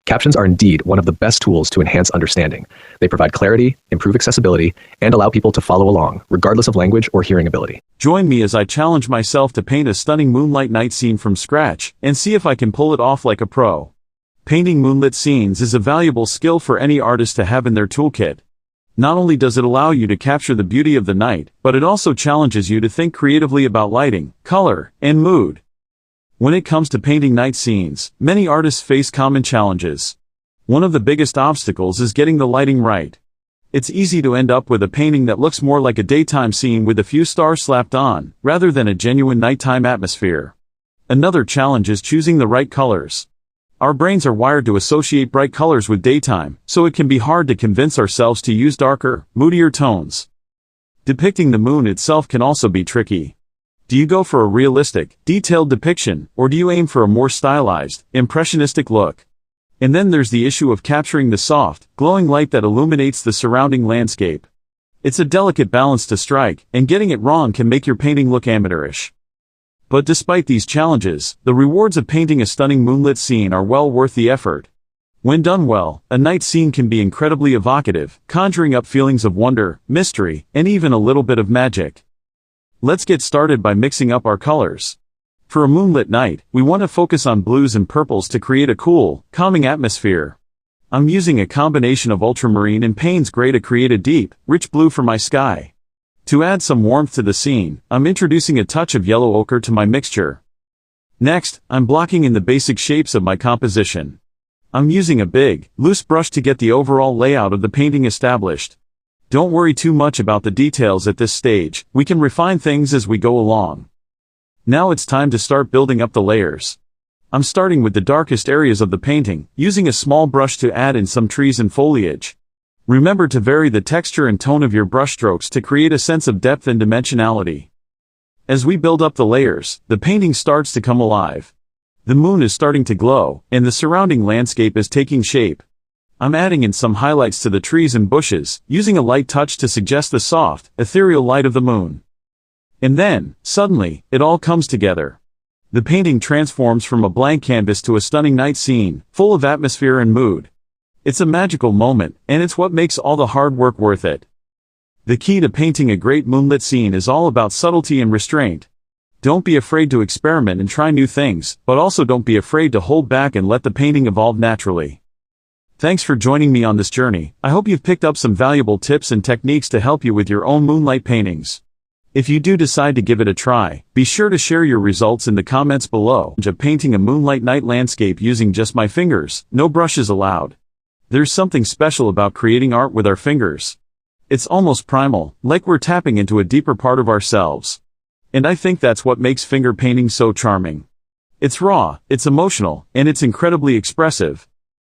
Captions are indeed one of the best tools to enhance understanding. They provide clarity, improve accessibility, and allow people to follow along, regardless of language or hearing ability. Join me as I challenge myself to paint a stunning moonlight night scene from scratch, and see if I can pull it off like a pro. Painting moonlit scenes is a valuable skill for any artist to have in their toolkit. Not only does it allow you to capture the beauty of the night, but it also challenges you to think creatively about lighting, color, and mood. When it comes to painting night scenes, many artists face common challenges. One of the biggest obstacles is getting the lighting right. It's easy to end up with a painting that looks more like a daytime scene with a few stars slapped on, rather than a genuine nighttime atmosphere. Another challenge is choosing the right colors. Our brains are wired to associate bright colors with daytime, so it can be hard to convince ourselves to use darker, moodier tones. Depicting the moon itself can also be tricky. Do you go for a realistic, detailed depiction, or do you aim for a more stylized, impressionistic look? And then there's the issue of capturing the soft, glowing light that illuminates the surrounding landscape. It's a delicate balance to strike, and getting it wrong can make your painting look amateurish. But despite these challenges, the rewards of painting a stunning moonlit scene are well worth the effort. When done well, a night scene can be incredibly evocative, conjuring up feelings of wonder, mystery, and even a little bit of magic. Let's get started by mixing up our colors. For a moonlit night, we want to focus on blues and purples to create a cool, calming atmosphere. I'm using a combination of ultramarine and Payne's Gray to create a deep, rich blue for my sky. To add some warmth to the scene, I'm introducing a touch of yellow ochre to my mixture. Next, I'm blocking in the basic shapes of my composition. I'm using a big, loose brush to get the overall layout of the painting established. Don't worry too much about the details at this stage, we can refine things as we go along. Now it's time to start building up the layers. I'm starting with the darkest areas of the painting, using a small brush to add in some trees and foliage. Remember to vary the texture and tone of your brushstrokes to create a sense of depth and dimensionality. As we build up the layers, the painting starts to come alive. The moon is starting to glow, and the surrounding landscape is taking shape. I'm adding in some highlights to the trees and bushes, using a light touch to suggest the soft, ethereal light of the moon. And then, suddenly, it all comes together. The painting transforms from a blank canvas to a stunning night scene, full of atmosphere and mood. It's a magical moment, and it's what makes all the hard work worth it. The key to painting a great moonlit scene is all about subtlety and restraint. Don't be afraid to experiment and try new things, but also don't be afraid to hold back and let the painting evolve naturally. Thanks for joining me on this journey. I hope you've picked up some valuable tips and techniques to help you with your own moonlight paintings. If you do decide to give it a try, be sure to share your results in the comments below. Of painting a moonlight night landscape using just my fingers, no brushes allowed. There's something special about creating art with our fingers. It's almost primal, like we're tapping into a deeper part of ourselves. And I think that's what makes finger painting so charming. It's raw, it's emotional, and it's incredibly expressive.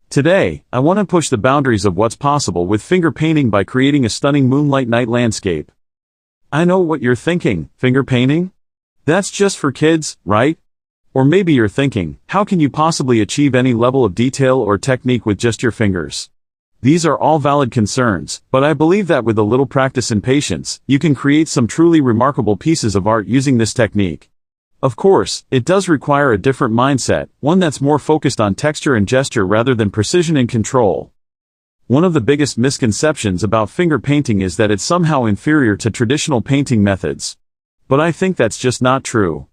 Today, I want to push the boundaries of what's possible with finger painting by creating a stunning moonlight night landscape. I know what you're thinking, finger painting? That's just for kids, right? Or maybe you're thinking, how can you possibly achieve any level of detail or technique with just your fingers? These are all valid concerns, but I believe that with a little practice and patience, you can create some truly remarkable pieces of art using this technique. Of course, it does require a different mindset, one that's more focused on texture and gesture rather than precision and control. One of the biggest misconceptions about finger painting is that it's somehow inferior to traditional painting methods. But I think that's just not true.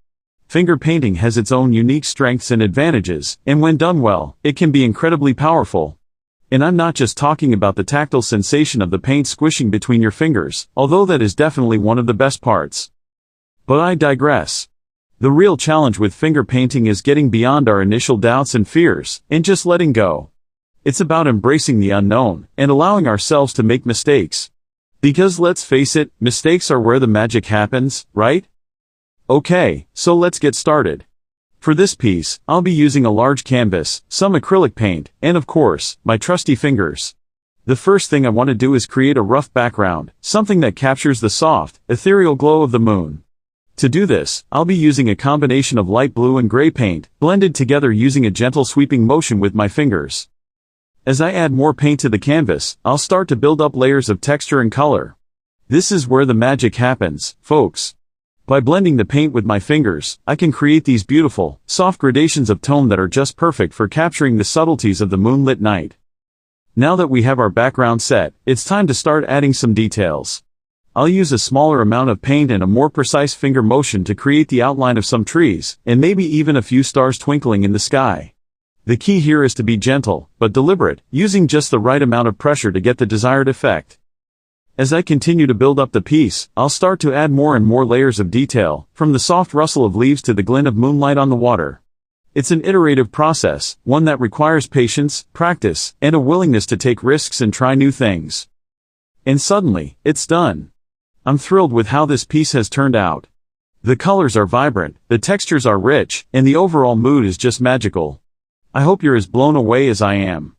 Finger painting has its own unique strengths and advantages, and when done well, it can be incredibly powerful. And I'm not just talking about the tactile sensation of the paint squishing between your fingers, although that is definitely one of the best parts. But I digress. The real challenge with finger painting is getting beyond our initial doubts and fears, and just letting go. It's about embracing the unknown, and allowing ourselves to make mistakes. Because let's face it, mistakes are where the magic happens, right? Okay, so let's get started. For this piece, I'll be using a large canvas, some acrylic paint, and of course, my trusty fingers. The first thing I want to do is create a rough background, something that captures the soft, ethereal glow of the moon. To do this, I'll be using a combination of light blue and gray paint, blended together using a gentle sweeping motion with my fingers. As I add more paint to the canvas, I'll start to build up layers of texture and color. This is where the magic happens, folks. By blending the paint with my fingers, I can create these beautiful, soft gradations of tone that are just perfect for capturing the subtleties of the moonlit night. Now that we have our background set, it's time to start adding some details. I'll use a smaller amount of paint and a more precise finger motion to create the outline of some trees, and maybe even a few stars twinkling in the sky. The key here is to be gentle, but deliberate, using just the right amount of pressure to get the desired effect. As I continue to build up the piece, I'll start to add more and more layers of detail, from the soft rustle of leaves to the glint of moonlight on the water. It's an iterative process, one that requires patience, practice, and a willingness to take risks and try new things. And suddenly, it's done. I'm thrilled with how this piece has turned out. The colors are vibrant, the textures are rich, and the overall mood is just magical. I hope you're as blown away as I am.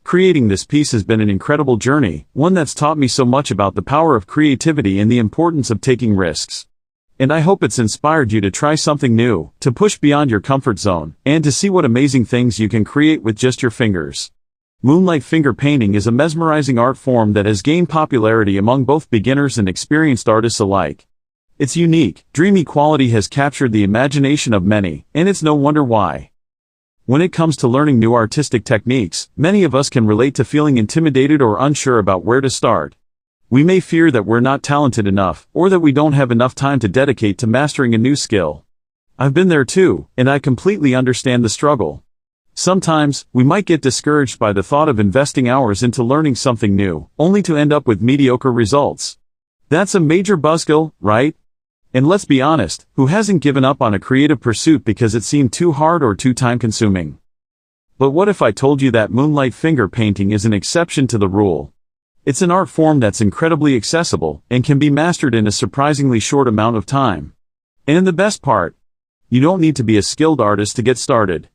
Creating this piece has been an incredible journey, one that's taught me so much about the power of creativity and the importance of taking risks. And I hope it's inspired you to try something new, to push beyond your comfort zone, and to see what amazing things you can create with just your fingers. Moonlight finger painting is a mesmerizing art form that has gained popularity among both beginners and experienced artists alike. Its unique, dreamy quality has captured the imagination of many, and it's no wonder why. When it comes to learning new artistic techniques, many of us can relate to feeling intimidated or unsure about where to start. We may fear that we're not talented enough, or that we don't have enough time to dedicate to mastering a new skill. I've been there too, and I completely understand the struggle. Sometimes, we might get discouraged by the thought of investing hours into learning something new, only to end up with mediocre results. That's a major buzzkill, right? And let's be honest, who hasn't given up on a creative pursuit because it seemed too hard or too time-consuming? But what if I told you that moonlight finger painting is an exception to the rule? It's an art form that's incredibly accessible, and can be mastered in a surprisingly short amount of time. And the best part? You don't need to be a skilled artist to get started.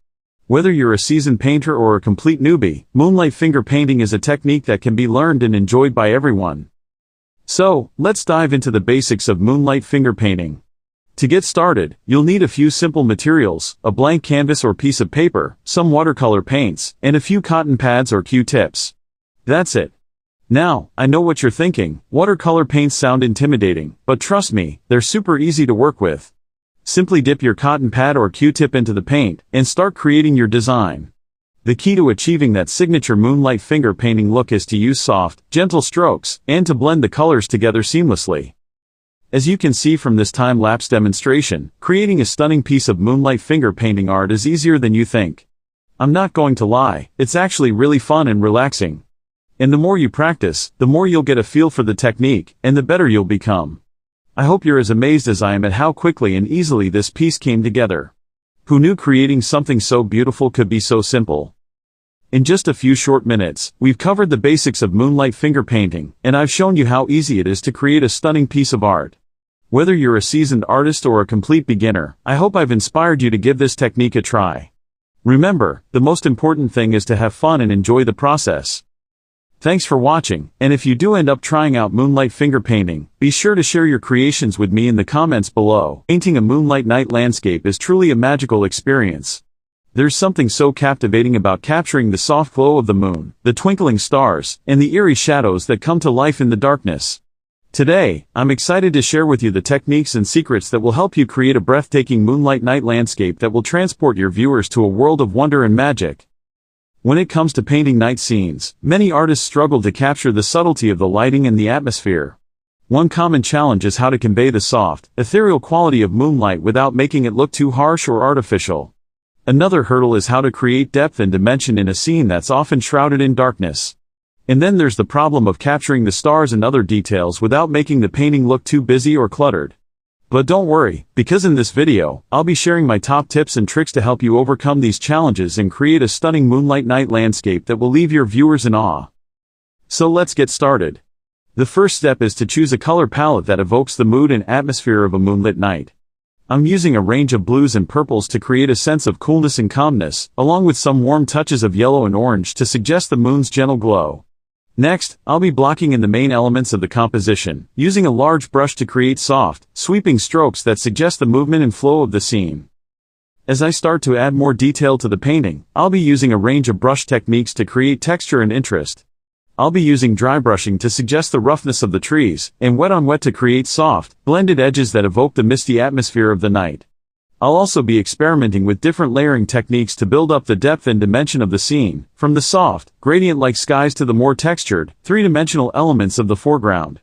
Whether you're a seasoned painter or a complete newbie, moonlight finger painting is a technique that can be learned and enjoyed by everyone. So, let's dive into the basics of moonlight finger painting. To get started, you'll need a few simple materials, a blank canvas or piece of paper, some watercolor paints, and a few cotton pads or Q-tips. That's it. Now, I know what you're thinking, watercolor paints sound intimidating, but trust me, they're super easy to work with. Simply dip your cotton pad or Q-tip into the paint, and start creating your design. The key to achieving that signature moonlight finger painting look is to use soft, gentle strokes, and to blend the colors together seamlessly. As you can see from this time-lapse demonstration, creating a stunning piece of moonlight finger painting art is easier than you think. I'm not going to lie, it's actually really fun and relaxing. And the more you practice, the more you'll get a feel for the technique, and the better you'll become. I hope you're as amazed as I am at how quickly and easily this piece came together. Who knew creating something so beautiful could be so simple? In just a few short minutes, we've covered the basics of moonlight finger painting, and I've shown you how easy it is to create a stunning piece of art. Whether you're a seasoned artist or a complete beginner, I hope I've inspired you to give this technique a try. Remember, the most important thing is to have fun and enjoy the process. Thanks for watching, and if you do end up trying out moonlight finger painting, be sure to share your creations with me in the comments below. Painting a moonlight night landscape is truly a magical experience. There's something so captivating about capturing the soft glow of the moon, the twinkling stars, and the eerie shadows that come to life in the darkness. Today, I'm excited to share with you the techniques and secrets that will help you create a breathtaking moonlight night landscape that will transport your viewers to a world of wonder and magic. When it comes to painting night scenes, many artists struggle to capture the subtlety of the lighting and the atmosphere. One common challenge is how to convey the soft, ethereal quality of moonlight without making it look too harsh or artificial. Another hurdle is how to create depth and dimension in a scene that's often shrouded in darkness. And then there's the problem of capturing the stars and other details without making the painting look too busy or cluttered. But don't worry, because in this video, I'll be sharing my top tips and tricks to help you overcome these challenges and create a stunning moonlight night landscape that will leave your viewers in awe. So let's get started. The first step is to choose a color palette that evokes the mood and atmosphere of a moonlit night. I'm using a range of blues and purples to create a sense of coolness and calmness, along with some warm touches of yellow and orange to suggest the moon's gentle glow. Next, I'll be blocking in the main elements of the composition, using a large brush to create soft, sweeping strokes that suggest the movement and flow of the scene. As I start to add more detail to the painting, I'll be using a range of brush techniques to create texture and interest. I'll be using dry brushing to suggest the roughness of the trees, and wet on wet to create soft, blended edges that evoke the misty atmosphere of the night. I'll also be experimenting with different layering techniques to build up the depth and dimension of the scene, from the soft, gradient-like skies to the more textured, three-dimensional elements of the foreground.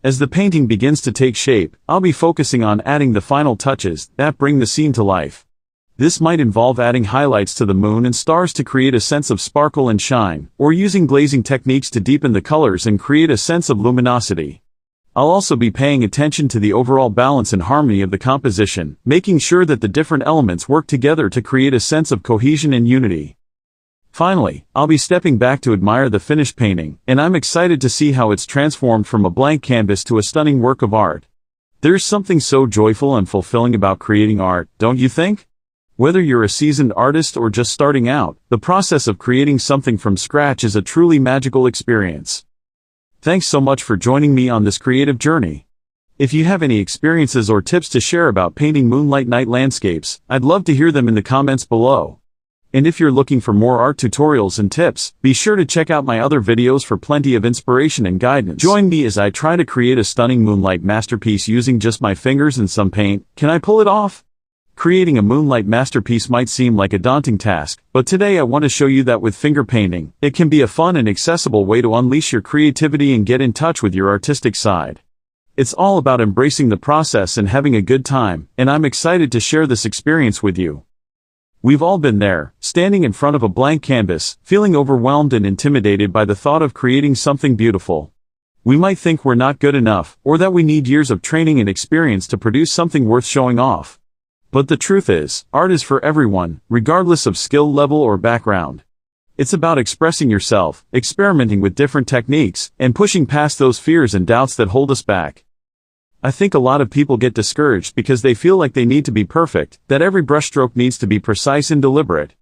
As the painting begins to take shape, I'll be focusing on adding the final touches that bring the scene to life. This might involve adding highlights to the moon and stars to create a sense of sparkle and shine, or using glazing techniques to deepen the colors and create a sense of luminosity. I'll also be paying attention to the overall balance and harmony of the composition, making sure that the different elements work together to create a sense of cohesion and unity. Finally, I'll be stepping back to admire the finished painting, and I'm excited to see how it's transformed from a blank canvas to a stunning work of art. There's something so joyful and fulfilling about creating art, don't you think? Whether you're a seasoned artist or just starting out, the process of creating something from scratch is a truly magical experience. Thanks so much for joining me on this creative journey. If you have any experiences or tips to share about painting moonlight night landscapes, I'd love to hear them in the comments below. And if you're looking for more art tutorials and tips, be sure to check out my other videos for plenty of inspiration and guidance. Join me as I try to create a stunning moonlight masterpiece using just my fingers and some paint. Can I pull it off? Creating a moonlight masterpiece might seem like a daunting task, but today I want to show you that with finger painting, it can be a fun and accessible way to unleash your creativity and get in touch with your artistic side. It's all about embracing the process and having a good time, and I'm excited to share this experience with you. We've all been there, standing in front of a blank canvas, feeling overwhelmed and intimidated by the thought of creating something beautiful. We might think we're not good enough, or that we need years of training and experience to produce something worth showing off. But the truth is, art is for everyone, regardless of skill level or background. It's about expressing yourself, experimenting with different techniques, and pushing past those fears and doubts that hold us back. I think a lot of people get discouraged because they feel like they need to be perfect, that every brushstroke needs to be precise and deliberate.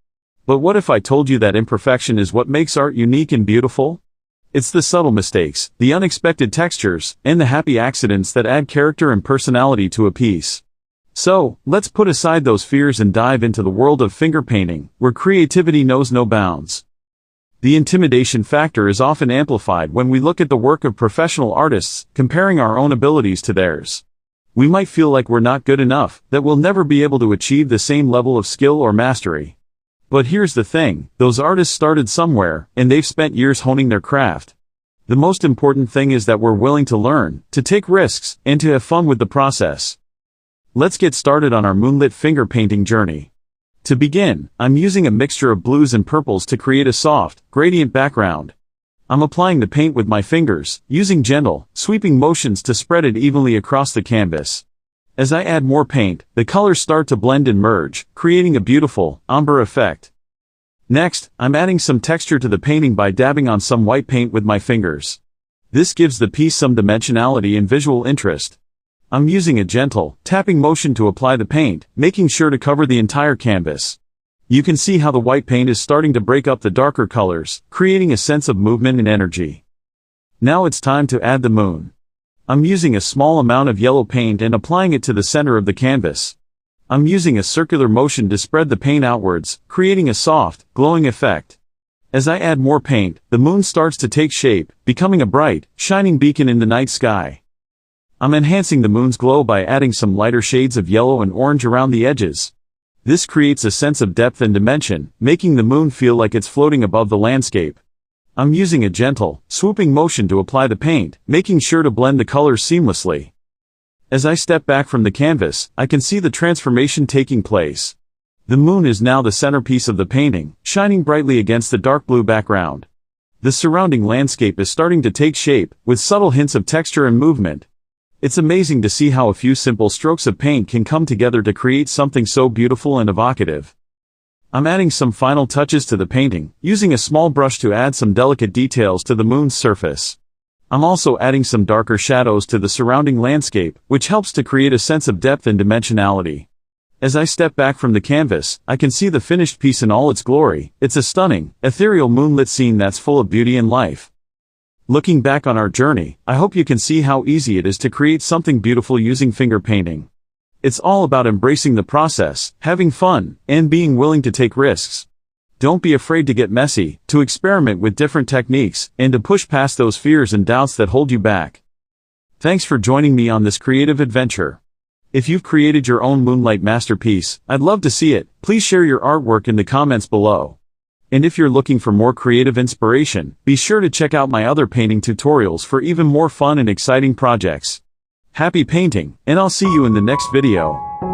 But what if I told you that imperfection is what makes art unique and beautiful? It's the subtle mistakes, the unexpected textures, and the happy accidents that add character and personality to a piece. So, let's put aside those fears and dive into the world of finger painting, where creativity knows no bounds. The intimidation factor is often amplified when we look at the work of professional artists, comparing our own abilities to theirs. We might feel like we're not good enough, that we'll never be able to achieve the same level of skill or mastery. But here's the thing, those artists started somewhere, and they've spent years honing their craft. The most important thing is that we're willing to learn, to take risks, and to have fun with the process. Let's get started on our moonlit finger painting journey. To begin, I'm using a mixture of blues and purples to create a soft, gradient background. I'm applying the paint with my fingers, using gentle, sweeping motions to spread it evenly across the canvas. As I add more paint, the colors start to blend and merge, creating a beautiful, ombre effect. Next, I'm adding some texture to the painting by dabbing on some white paint with my fingers. This gives the piece some dimensionality and visual interest. I'm using a gentle, tapping motion to apply the paint, making sure to cover the entire canvas. You can see how the white paint is starting to break up the darker colors, creating a sense of movement and energy. Now it's time to add the moon. I'm using a small amount of yellow paint and applying it to the center of the canvas. I'm using a circular motion to spread the paint outwards, creating a soft, glowing effect. As I add more paint, the moon starts to take shape, becoming a bright, shining beacon in the night sky. I'm enhancing the moon's glow by adding some lighter shades of yellow and orange around the edges. This creates a sense of depth and dimension, making the moon feel like it's floating above the landscape. I'm using a gentle, swooping motion to apply the paint, making sure to blend the colors seamlessly. As I step back from the canvas, I can see the transformation taking place. The moon is now the centerpiece of the painting, shining brightly against the dark blue background. The surrounding landscape is starting to take shape, with subtle hints of texture and movement. It's amazing to see how a few simple strokes of paint can come together to create something so beautiful and evocative. I'm adding some final touches to the painting, using a small brush to add some delicate details to the moon's surface. I'm also adding some darker shadows to the surrounding landscape, which helps to create a sense of depth and dimensionality. As I step back from the canvas, I can see the finished piece in all its glory. It's a stunning, ethereal moonlit scene that's full of beauty and life. Looking back on our journey, I hope you can see how easy it is to create something beautiful using finger painting. It's all about embracing the process, having fun, and being willing to take risks. Don't be afraid to get messy, to experiment with different techniques, and to push past those fears and doubts that hold you back. Thanks for joining me on this creative adventure. If you've created your own Moonlight masterpiece, I'd love to see it. Please share your artwork in the comments below. And if you're looking for more creative inspiration, be sure to check out my other painting tutorials for even more fun and exciting projects. Happy painting, and I'll see you in the next video.